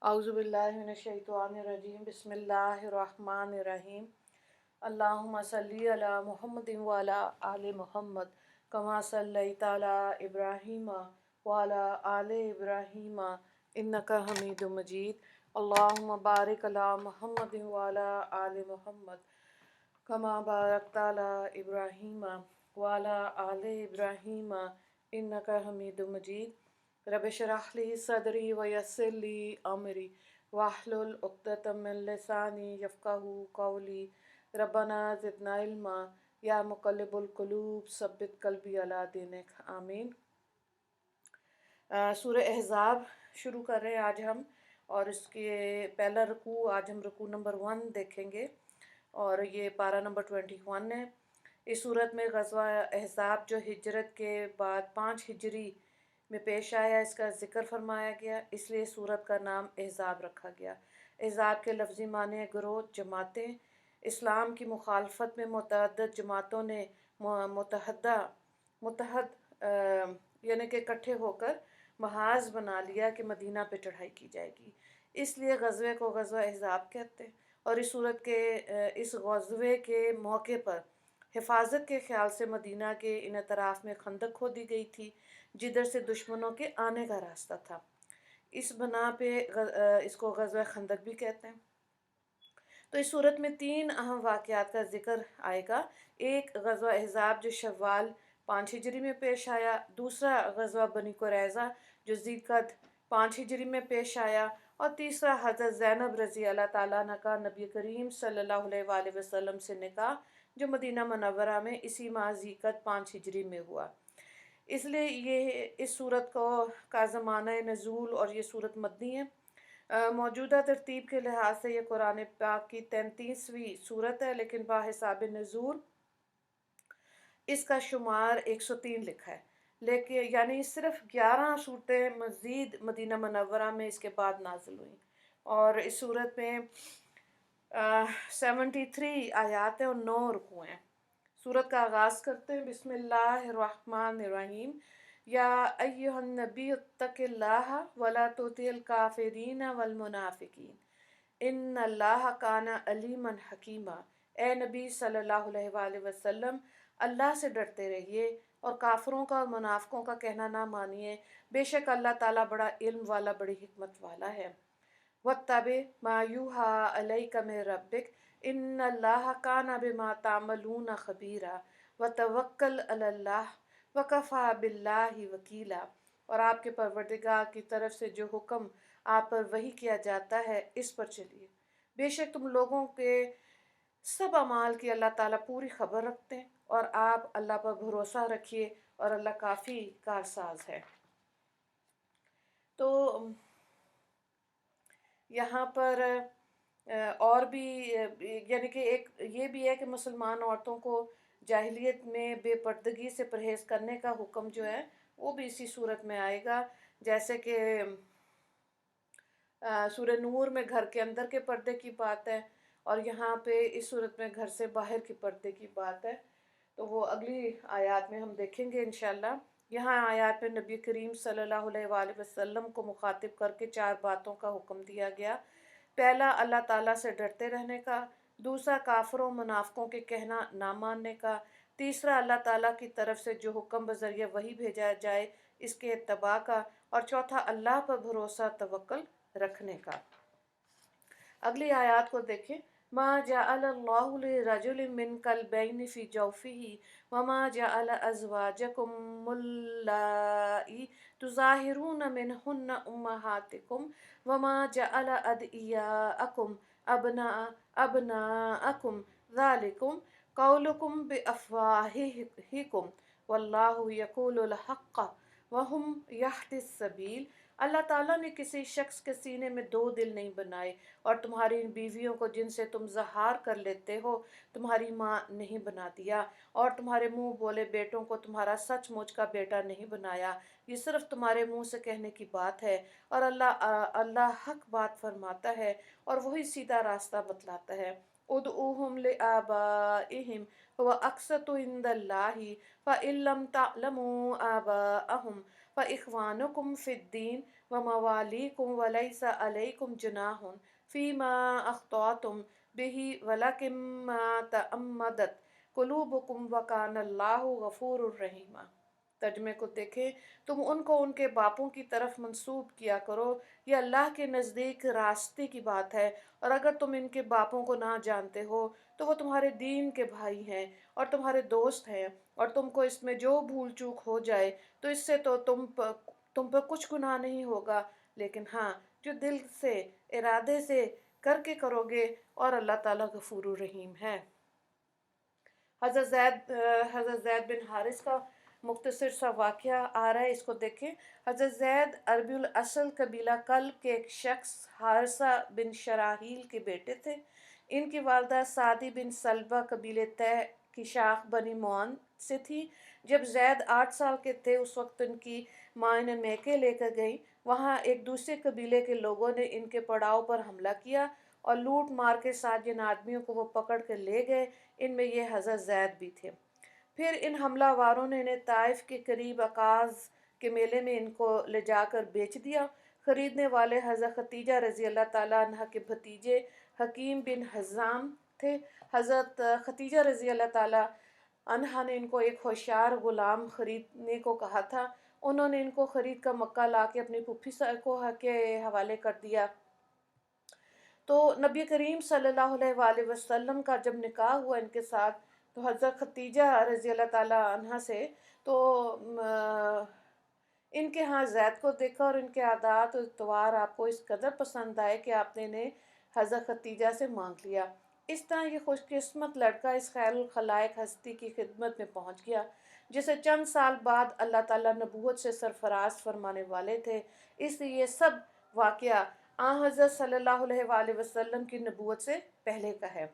औज़ुबिल्लाहिमिनश्शैतानिर्रजीम बिस्मिल्लाहिर्रहमानिर्रहीम अल्लाहुम्मा सल्लि अला मुहम्मदिन व अला आलि मुहम्मद कमा सल्लैता अला इब्राहीम व अला आलि इब्राहीम इन्नका हमीदुम मजीद। अल्लाहुम्मा बारिक अला मुहम्मदिन व अला आलि मुहम्मद कमा बारकता अला इब्राहीम व अला आलि इब्राहीम इन्नका हमीदुम मजीद। रब इश्रह ली सदरी व यस्सिर ली अमरी वाहलुल उक़दतम मिन लिसानी यफ़क़हू क़ौली रब्बना ज़िदना इल्मा या मुक़ल्लिबुल क़ुलूब सब्बित क़ल्बी अला दीनिक आमीन। सूरह अहज़ाब शुरू कर रहे हैं आज हम, और इसके पहला रुकू आज हम रुकू नंबर 1 देखेंगे और ये पारा नंबर 21 है। इस सूरत में ग़ज़वा अहज़ाब जो हिजरत के बाद 5 हिजरी में पेश आया, इसका ज़िक्र फरमाया गया, इसलिए सूरत का नाम अहज़ाब रखा गया। अहज़ाब के लफ्ज़ी माने गिरोह, जमातें। इस्लाम की मुखालफत में मुतअद्दिद जमातों ने मुतहद यानी कि इकट्ठे होकर महाज बना लिया कि मदीना पे चढ़ाई की जाएगी, इसलिए ग़ज़वे को ग़ज़वा अहज़ाब कहते हैं। और इस सूरत के इस ग़ज़वे के मौके पर हिफाजत के ख्याल से मदीना के इन अतराफ़ में खंदक खोदी गई थी, जिधर से दुश्मनों के आने का रास्ता था। इस बना पे इसको ग़ज़वा खंदक भी कहते हैं। तो इस सूरत में 3 अहम वाक़यात का ज़िक्र आएगा। एक ग़ज़वा अहज़ाब जो शव्वाल 5 हिजरी में पेश आया, दूसरा ग़ज़वा बनी कुरैज़ा जो ज़िलक़द 5 हिजरी में पेश आया, और तीसरा हज़रत ज़ैनब रज़ी अल्लाह ताला अन्हा का नबी करीम सल्लल्लाहु अलैहि वसल्लम से निकाह जो मदीना मुनव्वरा में इसी माह ज़िलक़द 5 हिजरी में हुआ। इसलिए ये इस सूरत को का ज़माना नज़ूल और ये सूरत मदनी है। मौजूदा तरतीब के लिहाज से ये कुरान पाक की 33वीं सूरत है, लेकिन बाहिसाब नज़ूल इसका शुमार 103 लिखा है। लेकिन यानी सिर्फ 11 सूरतें मज़ीद मदीना मुनव्वरा में इसके बाद नाज़िल हुई, और इस सूरत में 73 आयात हैं और 9 रुकू हैं। सूरत का आगाज़ करते हैं बिस्मिल्लाहिर्रहमानिर्रहीम। या अय्युहन नबी इत्तक़िल्लाह वला तुतिल काफ़िरीन वल मुनाफ़िकीन इन्नल्लाह काना अलीमन हकीमा। ए नबी सल्लल्लाहु अलैहि वसल्लम, अल्लाह से डरते रहिए और काफिरों का और मुनाफिकों का कहना ना मानिए, बेशक अल्लाह ताला बड़ा इल्म वाला, बड़ी हिकमत वाला है। वत्तबि मा यूहा अलैका मिन रब्बिक इन्नल्लाह काना बिमा तामलून खबीरा वतवक्कल अलल्लाह वकफ़ा बिल्लाहि वकीला। और आपके परवरदिगार की तरफ से जो हुक्म आप पर वही किया जाता है, इस पर चलिए, बेशक तुम लोगों के सब अमाल की अल्लाह ताला पूरी खबर रखते हैं, और आप अल्लाह पर भरोसा रखिए और अल्लाह काफ़ी कारसाज है। तो यहाँ पर और भी यानी कि एक ये भी है कि मुसलमान औरतों को जाहिलियत में बेपर्दगी से परहेज़ करने का हुक्म जो है वो भी इसी सूरत में आएगा। जैसे कि सूरह नूर में घर के अंदर के पर्दे की बात है, और यहाँ पे इस सूरत में घर से बाहर के पर्दे की बात है। तो वो अगली आयत में हम देखेंगे इंशाल्लाह। यहाँ आयत में नबी करीम सल्लल्लाहु अलैहि वसल्लम को मुखातिब करके 4 बातों का हुक्म दिया गया। पहला, अल्लाह ताला से डरते रहने का। दूसरा, काफिरों मुनाफिकों के कहना ना मानने का। तीसरा, अल्लाह ताला की तरफ से जो हुक्म बज़रिया वही भेजा जाए इसके इत्तबा का। और चौथा, अल्लाह पर भरोसा तवक्कुल रखने का। अगली आयत को देखें। मा जअलल्लाहु लिरजुलिन मिन क़ल्बैनि फ़ी जौफ़िही वमा जअल अज़वाजकुमुल्लाती तुज़ाहिरून मिनहुन्ना उम्महातिकुम वमा जअल अदइयाअकुम अबनाअकुम ज़ालिकुम क़ौलुकुम बिअफ़वाहिकुम वल्लाहु यक़ूलुल हक़्क़ वहुम यहदिस सबील। अल्लाह ताला ने किसी शख्स के सीने में 2 दिल नहीं बनाए, और तुम्हारी इन बीवियों को जिनसे तुम ज़हार कर लेते हो तुम्हारी माँ नहीं बना दिया, और तुम्हारे मुंह बोले बेटों को तुम्हारा सचमुच का बेटा नहीं बनाया। ये सिर्फ तुम्हारे मुंह से कहने की बात है, और अल्लाह हक बात फरमाता है और वही सीधा रास्ता बतलाता है। उदऊहुम लिआबाइहिम व अक़सतु इंदल्लाहि फ़इल्लम तअलमू आबाअहुम फ़इख्वानुकुम फ़िद्दीन व मवालीकुम वलैसा अलैकुम जुनाहुन फ़ीमा अख्तअतुम बिही वलकिन मा तअम्मदत कुलूबुकुम व कानल्लाहु गफूरुर रहीमा। तर्जमे को देखें, तुम उनको उनके बापों की तरफ मंसूब किया करो, ये अल्लाह के नज़दीक रास्ते की बात है, और अगर तुम इनके बापों को ना जानते हो तो वो तुम्हारे दीन के भाई हैं और तुम्हारे दोस्त हैं, और तुमको इसमें जो भूल चूक हो जाए तो इससे तो तुम पर कुछ गुनाह नहीं होगा, लेकिन हाँ, जो दिल से इरादे से करके करोगे, और अल्लाह ताला गफूरुर रहीम है। हज़रत ज़ैद बिन हारिस का मुख्तसर सा वाक़या आ रहा है, इसको देखें। हज़रत ज़ैद अरबुल असल कबीला कल्ब के एक शख्स हारसा बिन शराहील के बेटे थे। इनकी वालदा सादी बिन सलबा कबीले तय की शाख बनी मुआन से थी। जब ज़ैद 8 साल के थे उस वक्त उनकी माँ इन्हें मैके लेकर गई। वहाँ एक दूसरे कबीले के लोगों ने इनके पड़ाव पर हमला किया और लूट मार के साथ जिन आदमियों को वो पकड़ कर ले गए, इनमें ये हज़रत ज़ैद भी थे। फिर इन हमलावारों ने इन्हें ताइफ के करीब अकाज़ के मेले में इनको ले जाकर बेच दिया। ख़रीदने वाले हज़रत खतीजा रज़ी अल्लाह ताला अन्हा के भतीजे हकीम बिन हज़ाम थे। हज़रत खतीजा रज़ी अल्लाह ताला अन्हा ने इनको एक होशियार ग़ुलाम ख़रीदने को कहा था। उन्होंने इनको ख़रीद कर मक्का ला के अपनी फूफी को के हवाले कर दिया। तो नबी करीम सल्लल्लाहु अलैहि वसल्लम का जब निकाह हुआ इनके साथ, तो हज़रत खतीजा रज़ी अल्लाह ताला अन्हा से तो इनके यहाँ ज़ैद को देखा और इनके आदात और इतवार आपको इस कदर पसंद आए कि आपने इन्हें हज़रत खतीजा से मांग लिया। इस तरह ये खुशकिस्मत लड़का इस खैरुल खलाइक हस्ती की खिदमत में पहुँच गया, जिसे चंद साल बाद अल्लाह ताला नबूवत से सरफराज फरमाने वाले थे। इसलिए ये सब वाक़या हज़रत सल्लल्लाहु अलैहि वसल्लम की नबूवत से पहले का है।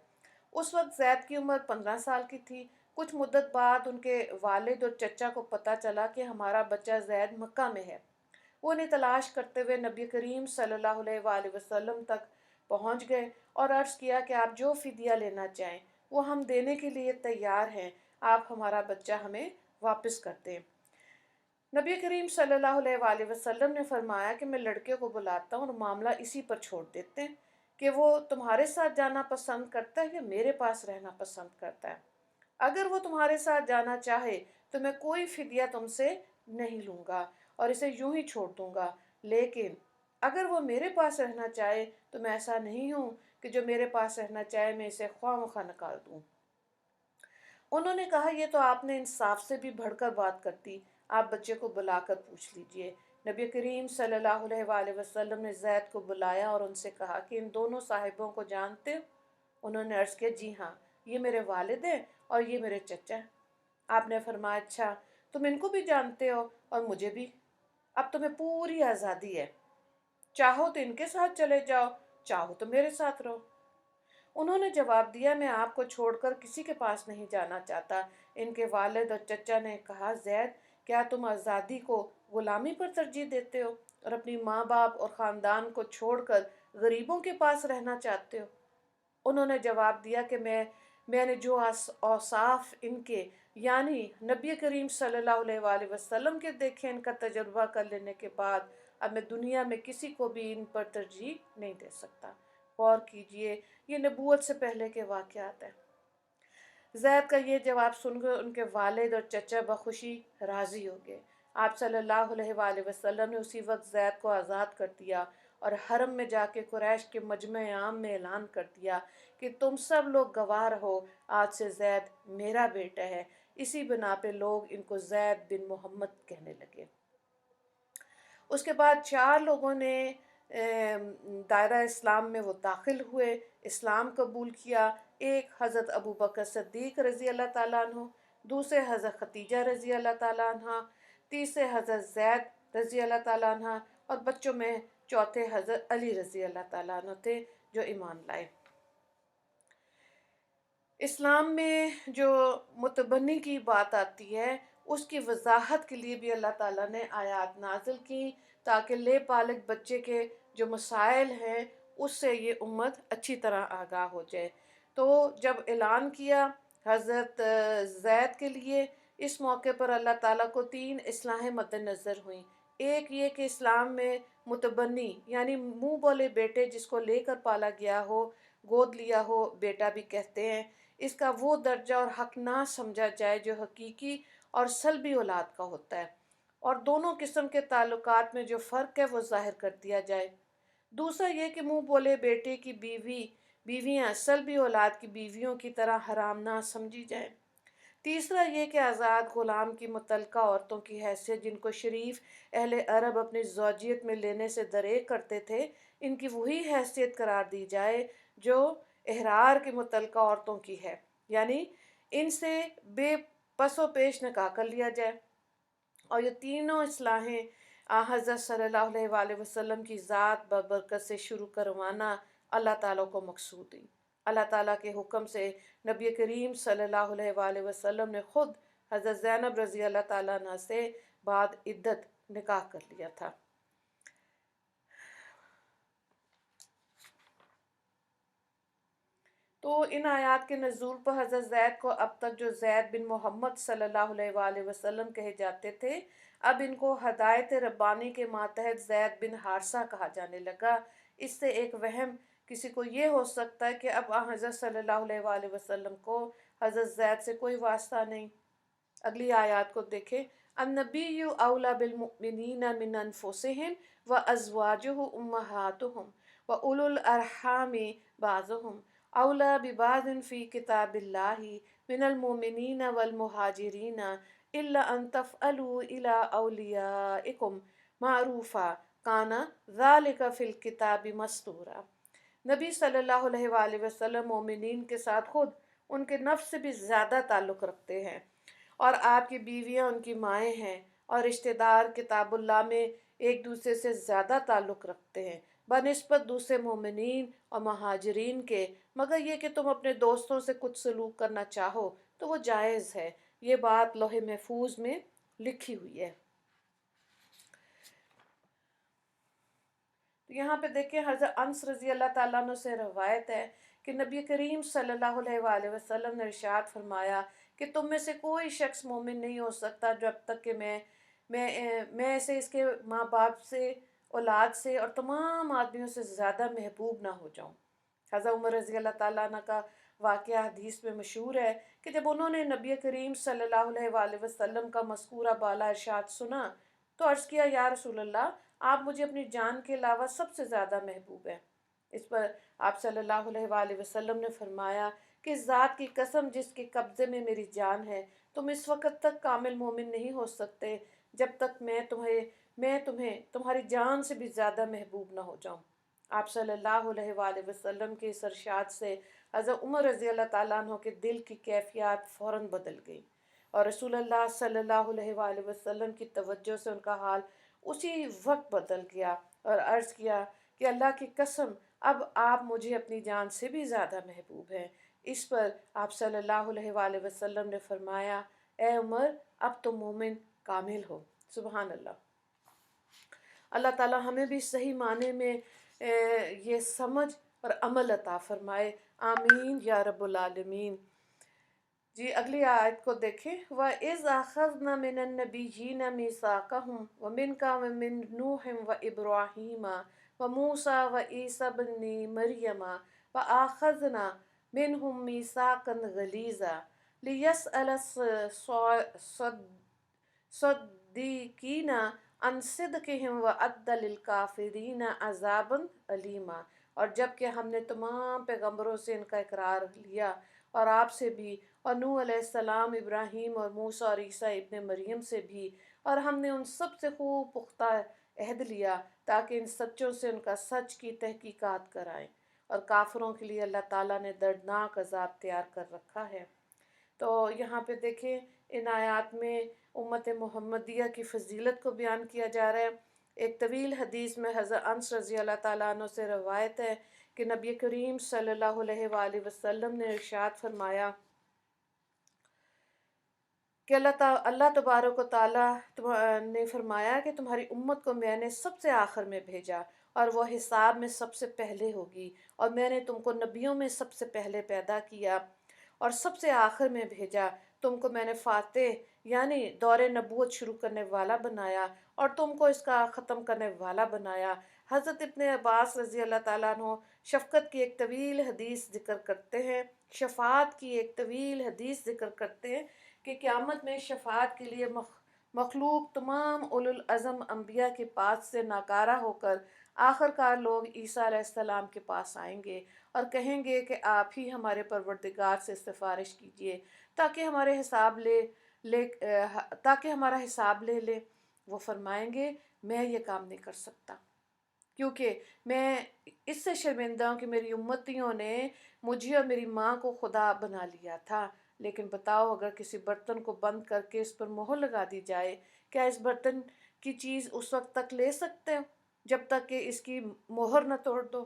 उस वक्त ज़ैद की उम्र 15 साल की थी। कुछ मुद्दत बाद उनके वालिद और चचा को पता चला कि हमारा बच्चा ज़ैद मक्का में है। वो उन्हें तलाश करते हुए नबी करीम सल्लल्लाहु अलैहि वसल्लम तक पहुंच गए और अर्ज़ किया कि आप जो फ़िदिया लेना चाहें वो हम देने के लिए तैयार हैं, आप हमारा बच्चा हमें वापस कर दें। नबी करीम सल्लल्लाहु अलैहि वसल्लम ने फरमाया कि मैं लड़के को बुलाता हूँ और मामला इसी पर छोड़ देते हैं कि वो तुम्हारे साथ जाना पसंद करता है या मेरे पास रहना पसंद करता है। अगर वो तुम्हारे साथ जाना चाहे तो मैं कोई फिदिया तुमसे नहीं लूँगा और इसे यूं ही छोड़ दूँगा, लेकिन अगर वो मेरे पास रहना चाहे तो मैं ऐसा नहीं हूँ कि जो मेरे पास रहना चाहे मैं इसे ख्वामख्वाह निकाल दूँ। उन्होंने कहा, ये तो आपने इंसाफ से भी बढ़कर बात कर दी, आप बच्चे को बुलाकर पूछ लीजिए। नबी करीम सल्लल्लाहु अलैहि वसल्लम ने ज़ैद को बुलाया और उनसे कहा कि इन दोनों साहिबों को जानते हो? उन्होंने अर्ज़ किया, जी हाँ, ये मेरे वालिद हैं और ये मेरे चचा हैं। आपने फरमाया, अच्छा, तुम इनको भी जानते हो और मुझे भी। अब तुम्हें पूरी आज़ादी है, चाहो तो इनके साथ चले जाओ, चाहो तो मेरे साथ रहो। उन्होंने जवाब दिया, मैं आपको छोड़कर किसी के पास नहीं जाना चाहता। इनके वालिद और चचा ने कहा, ज़ैद, क्या तुम आज़ादी को ग़ुलामी पर तरजीह देते हो और अपनी माँ बाप और ख़ानदान को छोड़कर गरीबों के पास रहना चाहते हो? उन्होंने जवाब दिया कि मैंने जो औसाफ इनके यानी नबी करीम सल्लल्लाहु अलैहि वसल्लम के देखे, इनका तजुर्बा कर लेने के बाद अब मैं दुनिया में किसी को भी इन पर तरजीह नहीं दे सकता। गौर कीजिए, ये नबूवत से पहले के वाक़यात हैं। ज़ैद का ये जवाब सुनकर उनके वालिद और चचा बखुशी राज़ी हो गए। आप सल्लल्लाहु अलैहि वसल्लम ने उसी वक्त ज़ैद को आज़ाद कर दिया और हरम में जाके कुरैश के मजमे आम में ऐलान कर दिया कि तुम सब लोग गवाह रहो, आज से ज़ैद मेरा बेटा है। इसी बिना पे लोग इनको ज़ैद बिन मोहम्मद कहने लगे। उसके बाद 4 लोगों ने दायरा इस्लाम में वो दाखिल हुए, इस्लाम कबूल किया। एक हज़रत अबू बकर सिद्दीक़ रज़ी अल्लाह ताला अन्हु, दूसरे हज़रत खतीजा रज़ी अल्लाह ताला अन्हा, तीसरे हज़रत ज़ैद रज़ी अल्लाह ताला अन्हा और बच्चों में चौथे हज़रत अली रज़ी अल्लाह ताला अन्हु थे जो ईमान लाए। इस्लाम में जो मुतबन्नी की बात आती है उसकी वजाहत के लिए भी अल्लाह ताला ने आयात नाजिल की, ताकि ले पालक बच्चे के जो मसाइल हैं उससे ये उम्मत अच्छी तरह आगाह हो जाए। तो जब ऐलान किया हज़रत ज़ैद के लिए, इस मौके पर अल्लाह ताला को 3 इस्लाहें मद्देनज़र हुई। एक ये कि इस्लाम में متبنی یعنی منہ بولے بیٹے جس کو لے کر پالا گیا ہو، گود لیا ہو بیٹا بھی کہتے ہیں، اس کا وہ درجہ اور حق نہ سمجھا جائے جو حقیقی اور سلبی اولاد کا ہوتا ہے، اور دونوں قسم کے تعلقات میں جو فرق ہے وہ ظاہر کر دیا جائے۔ دوسرا یہ کہ منہ بولے بیٹے کی بیویاں سلبی اولاد کی بیویوں کی طرح حرام نہ سمجھی جائیں۔ تیسرا یہ کہ آزاد غلام کی متعلقہ عورتوں کی حیثیت جن کو شریف اہل عرب اپنی زوجیت میں لینے سے دریغ کرتے تھے، ان کی وہی حیثیت قرار دی جائے جو احرار کی متعلقہ عورتوں کی ہے، یعنی ان سے بے پس و پیش نکاح کر لیا جائے۔ اور یہ تینوں اصلاحیں حضرت صلی اللہ علیہ وآلہ وسلم کی ذات ببرکت سے شروع کروانا اللہ تعالیٰ کو مقصود ہوئی۔ اللہ تعالیٰ کے حکم سے نبی کریم صلی اللہ علیہ وآلہ وسلم نے خود حضرت زینب رضی اللہ تعالیٰ عنہ سے بعد عدت نکاح کر لیا تھا۔ تو ان آیات کے نزول پر حضرت زید کو اب تک جو زید بن محمد صلی اللہ علیہ وآلہ وسلم کہے جاتے تھے، اب ان کو ہدایت ربانی کے ماتحت زید بن حارثہ کہا جانے لگا۔ اس سے ایک وہم کسی کو یہ ہو سکتا ہے کہ اب حضرت صلی اللہ علیہ وآلہ وسلم کو حضرت زید سے کوئی واسطہ نہیں۔ اگلی آیات کو دیکھیں۔ النبی اولیٰ بالمؤمنین من انفسہم وازواجہ امہاتہم واولو الارحام بعضہم اولیٰ ببعض فی کتاب اللہ من المؤمنین والمہاجرین الا ان تفعلوا الی اولیائکم معروفا کان ذلک فی الکتاب مستورا۔ نبی صلی اللہ علیہ وآلہ وسلم مومنین کے ساتھ خود ان کے نفس سے بھی زیادہ تعلق رکھتے ہیں، اور آپ کی بیویاں ان کی مائیں ہیں، اور رشتہ دار کتاب اللہ میں ایک دوسرے سے زیادہ تعلق رکھتے ہیں بنسبت دوسرے مومنین اور مہاجرین کے، مگر یہ کہ تم اپنے دوستوں سے کچھ سلوک کرنا چاہو تو وہ جائز ہے۔ یہ بات لوح محفوظ میں لکھی ہوئی ہے۔ یہاں پہ دیکھیں حضرت انس رضی اللہ تعالیٰ عنہ سے روایت ہے کہ نبی کریم صلی اللہ علیہ وآلہ وسلم نے ارشاد فرمایا کہ تم میں سے کوئی شخص مومن نہیں ہو سکتا جب تک کہ میں اسے اس کے ماں باپ سے، اولاد سے اور تمام آدمیوں سے زیادہ محبوب نہ ہو جاؤں۔ حضرت عمر رضی اللہ تعالیٰ عنہ کا واقعہ حدیث میں مشہور ہے کہ جب انہوں نے نبی کریم صلی اللہ علیہ وآلہ وسلم کا مذکورہ بالا ارشاد سنا تو عرض کیا، یا رسول اللہ، آپ مجھے اپنی جان کے علاوہ سب سے زیادہ محبوب ہیں۔ اس پر آپ صلی اللہ علیہ وآلہ وسلم نے فرمایا کہ اس ذات کی قسم جس کے قبضے میں میری جان ہے، تم اس وقت تک کامل مومن نہیں ہو سکتے جب تک میں تمہیں تمہاری جان سے بھی زیادہ محبوب نہ ہو جاؤں۔ آپ صلی اللہ علیہ وآلہ وسلم کے اس ارشاد سے حضرت عمر رضی اللہ تعالیٰ عنہ کے دل کی کیفیات فوراً بدل گئی، اور رسول اللہ صلی اللہ علیہ وآلہ وسلم کی توجہ سے ان کا حال اسی وقت بدل گیا، اور عرض کیا کہ اللہ کی قسم اب آپ مجھے اپنی جان سے بھی زیادہ محبوب ہیں۔ اس پر آپ صلی اللہ علیہ وآلہ وسلم نے فرمایا، اے عمر، اب تم مومن کامل ہو۔ سبحان اللہ۔ اللہ تعالیٰ ہمیں بھی صحیح معنی میں یہ سمجھ اور عمل عطا فرمائے، آمین یا رب العالمین۔ جی اگلی آیت کو دیکھیں۔ وَإِذْ أَخَذْنَا مِنَ النَّبِيِّينَ مِيثَاقَهُمْ وَمِنْكَ وَمِن نُوحٍ وَإِبْرَاهِيمَ وَمُوسَىٰ وَعِيسَىٰ ابْنِ مَرْيَمَ وَأَخَذْنَا مِنْهُم مِيثَاقًا غَلِيظًا لِيَسْأَلَ الصَّادِّقِينَ عَن صِدْقِهِمْ وَأَعَدَّ لِلْكَافِرِينَ عَذَابًا أَلِيمًا۔ اور جب کہ ہم نے تمام پیغمبروں سے ان کا اقرار لیا، اور آپ سے بھی، اور نوح علیہ السلام، ابراہیم اور موسیٰ اور عیسیٰ ابن مریم سے بھی، اور ہم نے ان سب سے خوب پختہ عہد لیا تاکہ ان سچوں سے ان کا سچ کی تحقیقات کرائیں، اور کافروں کے لیے اللہ تعالیٰ نے دردناک عذاب تیار کر رکھا ہے۔ تو یہاں پہ دیکھیں ان آیات میں امت محمدیہ کی فضیلت کو بیان کیا جا رہا ہے۔ ایک طویل حدیث میں حضرت انس رضی اللہ تعالیٰ عنہ سے روایت ہے کہ نبی کریم صلی اللہ علیہ وآلہ وسلم نے ارشاد فرمایا کہ اللہ تبارک و تعالیٰ نے فرمایا کہ تمہاری امت کو میں نے سب سے آخر میں بھیجا، اور وہ حساب میں سب سے پہلے ہوگی، اور میں نے تم کو نبیوں میں سب سے پہلے پیدا کیا اور سب سے آخر میں بھیجا۔ تم کو میں نے فاتح یعنی دور نبوت شروع کرنے والا بنایا اور تم کو اس کا ختم کرنے والا بنایا۔ حضرت ابن عباس رضی اللہ تعالیٰ عنہ شفقت کی ایک طویل حدیث ذکر کرتے ہیں، شفاعت کی ایک طویل حدیث ذکر کرتے ہیں کہ قیامت میں شفاعت کے لیے مخلوق تمام اولو العزم انبیاء کے پاس سے ناکارہ ہو کر آخر کار لوگ عیسیٰ علیہ السلام کے پاس آئیں گے اور کہیں گے کہ آپ ہی ہمارے پروردگار سے سفارش کیجئے تاکہ ہمارا حساب لے لے۔ وہ فرمائیں گے میں یہ کام نہیں کر سکتا، کیونکہ میں اس سے شرمندہ ہوں کہ میری امتیوں نے مجھے اور میری ماں کو خدا بنا لیا تھا۔ لیکن بتاؤ، اگر کسی برتن کو بند کر کے اس پر مہر لگا دی جائے، کیا اس برتن کی چیز اس وقت تک لے سکتے ہو جب تک کہ اس کی مہر نہ توڑ دو؟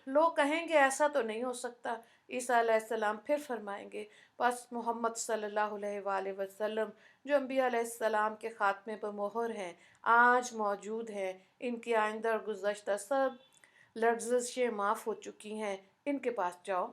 لوگ کہیں گے ایسا تو نہیں ہو سکتا۔ عیسیٰ علیہ السلام پھر فرمائیں گے بس محمد صلی اللہ علیہ وآلہ وسلم جو انبیاء علیہ السلام کے خاتمے پر مہر ہیں، آج موجود ہیں، ان کی آئندہ اور گزشتہ سب لغزشیں معاف ہو چکی ہیں، ان کے پاس جاؤ۔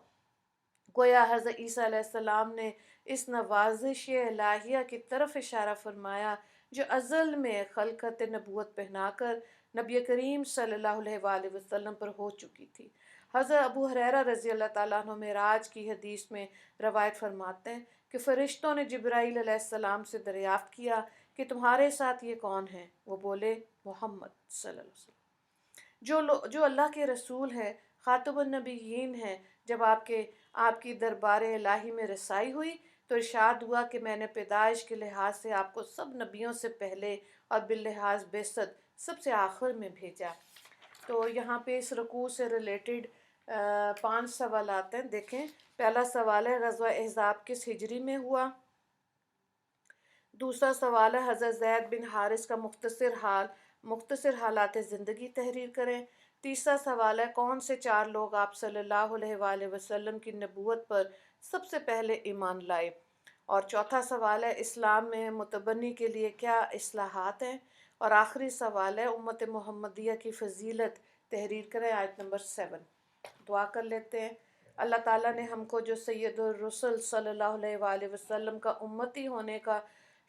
گویا حضرت عیسیٰ علیہ السلام نے اس نوازش الہیہ کی طرف اشارہ فرمایا جو ازل میں خلقت نبوت پہنا کر نبی کریم صلی اللہ علیہ وآلہ وسلم پر ہو چکی تھی۔ حضرت ابو ہریرہ رضی اللہ تعالیٰ عنہ معراج کی حدیث میں روایت فرماتے ہیں کہ فرشتوں نے جبرائیل علیہ السلام سے دریافت کیا کہ تمہارے ساتھ یہ کون ہے؟ وہ بولے محمد صلی اللہ علیہ وسلم جو اللہ کے رسول ہے، خاتم النبیین ہے۔ جب آپ کی دربار الہی میں رسائی ہوئی تو ارشاد ہوا کہ میں نے پیدائش کے لحاظ سے آپ کو سب نبیوں سے پہلے اور باللحاظ بعثت سب سے آخر میں بھیجا۔ تو یہاں پہ اس رکوع سے ریلیٹڈ 5 سوالات ہیں، دیکھیں۔ پہلا سوال ہے غزوہ احزاب کس ہجری میں ہوا؟ دوسرا سوال ہے حضرت زید بن حارث کا مختصر حالات زندگی تحریر کریں۔ تیسرا سوال ہے کون سے 4 لوگ آپ صلی اللہ علیہ وآلہ وسلم کی نبوت پر سب سے پہلے ایمان لائے؟ اور چوتھا سوال ہے اسلام میں متبنی کے لیے کیا اصلاحات ہیں؟ اور آخری سوال ہے امت محمدیہ کی فضیلت تحریر کریں، آیت نمبر 7۔ دعا کر لیتے ہیں۔ اللہ تعالیٰ نے ہم کو جو سید الرسل صلی اللہ علیہ وآلہ وسلم کا امتی ہونے کا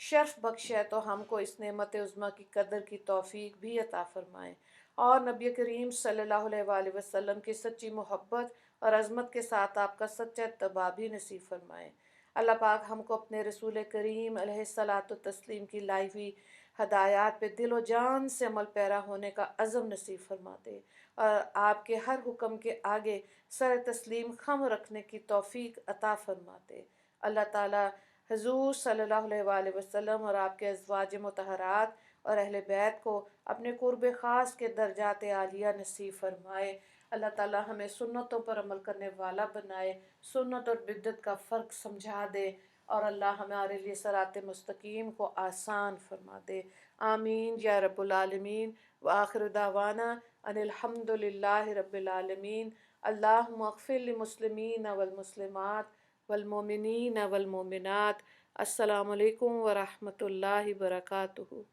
شرف بخشا ہے تو ہم کو اس نعمت عظمیٰ کی قدر کی توفیق بھی عطا فرمائیں، اور نبی کریم صلی اللہ علیہ وآلہ وسلم کی سچی محبت اور عظمت کے ساتھ آپ کا سچا اتباع بھی نصیب فرمائیں۔ اللہ پاک ہم کو اپنے رسول کریم علیہ الصلاۃ والتسلیم کی لائی ہوئی ہدایات پہ دل و جان سے عمل پیرا ہونے کا عزم نصیب فرما دے، اور آپ کے ہر حکم کے آگے سر تسلیم خم رکھنے کی توفیق عطا فرما دے۔ اللہ تعالیٰ حضور صلی اللہ علیہ وآلہ وسلم اور آپ کے ازواج مطہرات اور اہل بیت کو اپنے قرب خاص کے درجات عالیہ نصیب فرمائے۔ اللہ تعالیٰ ہمیں سنتوں پر عمل کرنے والا بنائے، سنت اور بدعت کا فرق سمجھا دے، اور اللہ ہمارے لیے صراط مستقیم کو آسان فرما دے۔ آمین یا رب العالمین۔ وآخر دعوانا ان الحمد للہ رب العالمین۔ اللہم اغفر للمسلمین والمسلمات والمؤمنین والمؤمنات۔ السلام علیکم ورحمۃ اللہ وبرکاتہ۔